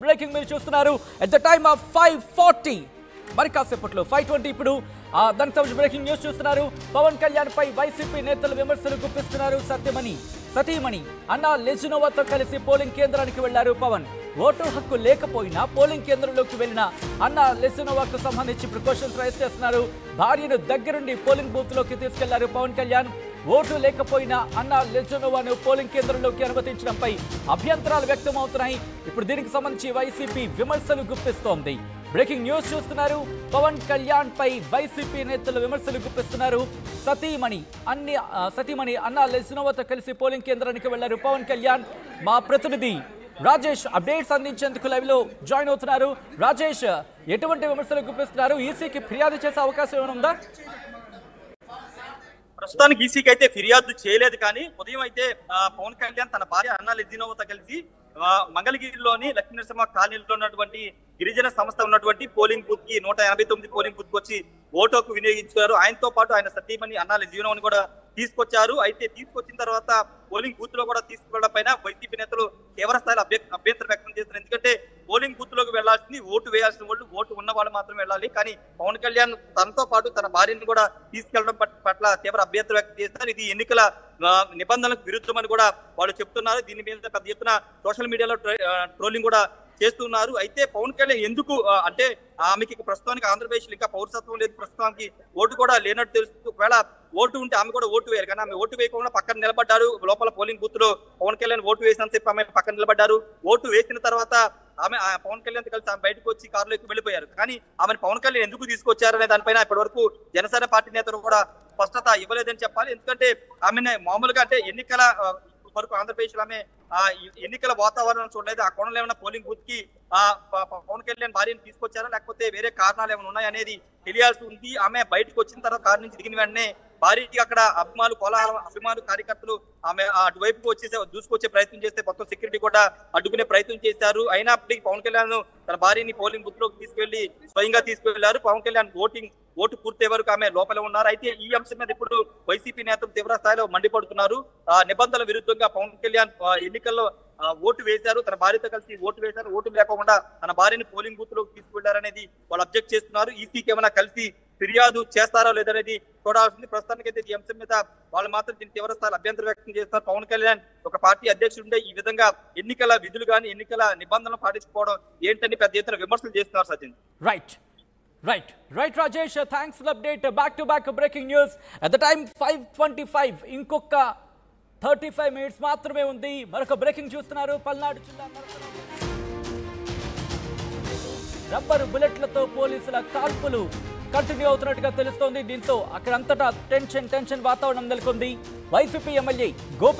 Breaking మీరు చూస్తున్నారు at the time of 5:40 మరి కాసేపట్లో 5:20 ఇప్పుడు దానికి సంబంధించి బ్రేకింగ్ న్యూస్ చూస్తున్నారు. పవన్ కళ్యాణ్ పై వైసీపీ నేతలు విమర్శలు గుప్పిస్తున్నారు. సతీమణి అన్నా లెజినోవాతో కలిసి పోలింగ్ కేంద్రానికి వెళ్లారు పవన్. ఓటు హక్కు లేకపోయినా పోలింగ్ కేంద్రంలోకి వెళ్లిన అన్నా లెజినోవాకు సంబంధించి ప్రికాషన్స్ రైజ్ చేస్తున్నారు. భార్యను దగ్గరుండి పోలింగ్ బూత్ లోకి తీసుకెళ్లారు పవన్ కళ్యాణ్. ఓటు లేకపోయినా అన్నా లెజినోవాను పోలింగ్ కేంద్రంలోకి అనుమతించడంపై అభ్యంతరాలు వ్యక్తమవుతున్నాయి. ఇప్పుడు దీనికి సంబంధించి వైసీపీ విమర్శలు గుప్పిస్తోంది. బ్రేకింగ్ న్యూస్ చూస్తున్నారు. పవన్ కళ్యాణ్ పై వైసీపీ నేతలు విమర్శలు గుప్పిస్తున్నారు. సతీమణి అన్నా లెజినోవాతో కలిసి పోలింగ్ కేంద్రానికి వెళ్లారు పవన్ కళ్యాణ్. మా ప్రతినిధి రాజేష్ అప్డేట్స్ అందించేందుకు లైవ్ లో జాయిన్ అవుతున్నారు. రాజేష్, ఎటువంటి విమర్శలు గుప్పిస్తున్నారు? ఈసీకి ఫిర్యాదు చేసే అవకాశం ఏమైనా ఉందా? ప్రస్తుతానికి ఈసీకి అయితే ఫిర్యాదు చేయలేదు, కానీ ఉదయం అయితే పవన్ కళ్యాణ్ తన భార్య అన్నా లెజినోవాతో కలిసి మంగళగిరిలోని లక్ష్మీనరసింహ కాలనీలో ఉన్నటువంటి గిరిజన సంస్థ ఉన్నటువంటి పోలింగ్ బూత్ కి 189 పోలింగ్ బూత్ కి వచ్చి ఓటుకు వినియోగించారు. ఆయనతో పాటు ఆయన సతీమణి అన్నా లెజినోవాని కూడా తీసుకొచ్చారు. అయితే తీసుకొచ్చిన తర్వాత పోలింగ్ బూత్ లో కూడా తీసుకెళ్లడం పైన వైసీపీ నేతలు తీవ్ర స్థాయిలో అభ్యంతరం వ్యక్తం చేస్తున్నారు. ఎందుకంటే పోలింగ్ బూత్ లోకి వెళ్లాల్సింది ఓటు వేయాల్సిన వాళ్ళు, ఓటు ఉన్న వాళ్ళు మాత్రమే వెళ్ళాలి. కానీ పవన్ కళ్యాణ్ తనతో పాటు తన భార్యను కూడా తీసుకెళ్లడం పట్ల తీవ్ర అభ్యంతరం వ్యక్తం చేస్తున్నారు. ఇది ఎన్నికల నిబంధనలకు విరుద్ధమని కూడా వాళ్ళు చెప్తున్నారు. దీని మీద పెద్ద ఎత్తున సోషల్ మీడియాలో ట్రోలింగ్ కూడా చేస్తున్నారు. అయితే పవన్ కళ్యాణ్ ఎందుకు అంటే ఆమెకి ప్రస్తుతానికి ఆంధ్రప్రదేశ్ ఇంకా పౌరసత్వం లేదు, ప్రస్తుతానికి ఓటు కూడా లేనట్టు తెలుస్తుంది. ఒకవేళ ఓటు ఉంటే ఆమె కూడా ఓటు వేయాలి, కానీ ఆమె ఓటు వేయకుండా పక్కన నిలబడ్డారు. లోపల పోలింగ్ బూత్ లో పవన్ కళ్యాణ్ ఓటు వేసినంత సేపు ఆమె పక్కన నిలబడ్డారు. ఓటు వేసిన తర్వాత ఆమె పవన్ కళ్యాణ్ కలిసి ఆమె బయటకు వచ్చి కారులోకి వెళ్ళిపోయారు. కానీ ఆమెను పవన్ కళ్యాణ్ ఎందుకు తీసుకొచ్చారనే దానిపైన ఇప్పటి వరకు జనసేన పార్టీ నేతలు కూడా స్పష్టత ఇవ్వలేదని చెప్పాలి. ఎందుకంటే ఆమె మామూలుగా అంటే ఎన్నికల వరకు ఆంధ్రప్రదేశ్ లో ఆమె ఎన్నికల వాతావరణం చూడలేదు. ఆ కోణంలో ఏమైనా పోలింగ్ బూత్ కి పవన్ కళ్యాణ్ భార్యను తీసుకొచ్చారా లేకపోతే వేరే కారణాలు ఏమైనా ఉన్నాయి అనేది తెలియాల్సి ఉంది. ఆమె బయటకు వచ్చిన తర్వాత కారు నుంచి దిగిన వెంటనే భార్యకి అక్కడ అభిమానులు కార్యకర్తలు ఆమె అటువైపుకు దూసుకొచ్చే ప్రయత్నం చేస్తే మొత్తం సెక్యూరిటీ కూడా అడ్డుకునే ప్రయత్నం చేశారు. అయినప్పటికీ పవన్ కళ్యాణ్ తన భార్యని పోలింగ్ బూత్ లోకి తీసుకెళ్లి స్వయంగా తీసుకెళ్లారు. పవన్ కళ్యాణ్ ఓటు పూర్తయ్యే వరకు ఆమె లోపల ఉన్నారు. అయితే ఈ అంశం మీద ఇప్పుడు వైసీపీ నేతలు తీవ్ర స్థాయిలో మండిపడుతున్నారు. నిబంధనల విరుద్ధంగా పవన్ కళ్యాణ్ ఎన్నికల్లో ఓటు వేశారు, తన భార్యతో కలిసి ఓటు వేశారు. ఓటు లేకుండా తన భార్యని పోలింగ్ బూత్ లోకి తీసుకెళ్లారనేది వాళ్ళు అబ్జెక్ట్ చేస్తున్నారు. ఈసీకి ఏమైనా కలిసి ఫిర్యాదు చేస్తారో లేదనేది చూడాల్సింది. ప్రస్తుతానికైతే ఈ అంశం మీద వాళ్ళు మాత్రం దీన్ని తీవ్ర స్థాయిలో అభ్యంతరం వ్యక్తం చేస్తున్నారు. పవన్ కళ్యాణ్ ఒక పార్టీ అధ్యక్షుడుండే ఈ విధంగా ఎన్నికల విధులు కానీ ఎన్నికల నిబంధనలు పాటించుకోవడం ఏంటని పెద్ద ఎత్తున విమర్శలు చేస్తున్నారు. Sachin, right Rajesh, thanks for update. Back to back breaking news. At the time 5:25, ఇంకొక 35 minutes మాత్రమే ఉంది. మరొక బ్రేకింగ్ చూస్తున్నారు. పల్నాడు జిల్లా రబ్బరు బుల్లెట్లతో పోలీసుల కాల్పులు కంటిన్యూ అవుతున్నట్టుగా తెలుస్తోంది. దీంతో అక్కడంతటా టెన్షన్ వాతావరణం నెలకొంది. YCP MLA Gopi